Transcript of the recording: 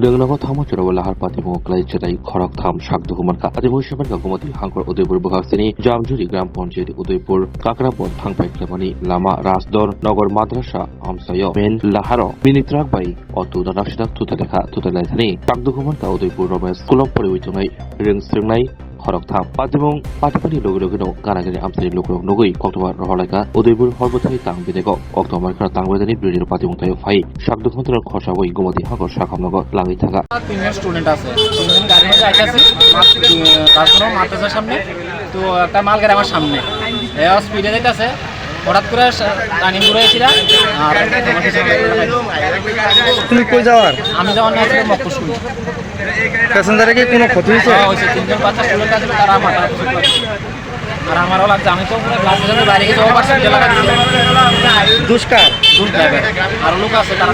Rengnago Thamo Chorowala Pati Moklai Chedai Korok Tham Shakdu Humanka Adimushaman Gomati Hankor Udaipur Buhasini Jamjuri Gram Poncheti Udaipur Kakrapur Thangpai Klemani Lama Rasdor Nogor Madrasa Amsayo Men Laharo Minitrak Bai Otu Rakshak Tutaleka Tutalaitani Shakdu Humanka Udaipur Robes Kulopuri Witungai Ring Sringnai Korok Tham Patimong Patipani Logino Kanagani Amsari Loko Nogui October Roholaika Udaipur Horbotai Tang Bidego October Tang Wedani Bridge Patimong Tayo Fai Shakdu Hunter Koshawi Gomati Hakor Shakamnago Langi Taka তিনজন student আছে তিনজন গাড়ি নিয়ে যাইতেছি তারপরে মাদ্রাসার সামনে তো একটা মাল গাড়ি আমার সামনে স্পিডে যাইতেছে হঠাৎ করে টার্নিং ঘুরে এসেছিলা আর তুমি কই যাওয়ার আমি যাওয়ার না ছিল মক্কর স্কুল প্যাসেঞ্জারে কি কোনো ক্ষতি হয়েছে? হয়েছে তিনজন বাচ্চা স্টুডেন্ট আছে তারা মাথা আর আমারও লাগছে আমি তো পুরো ক্লাস থেকে বাইরে গিয়ে যাওয়ার পারছি লাগা দুষ্কার দূর ড্রাইভার আর লোক আছে তারা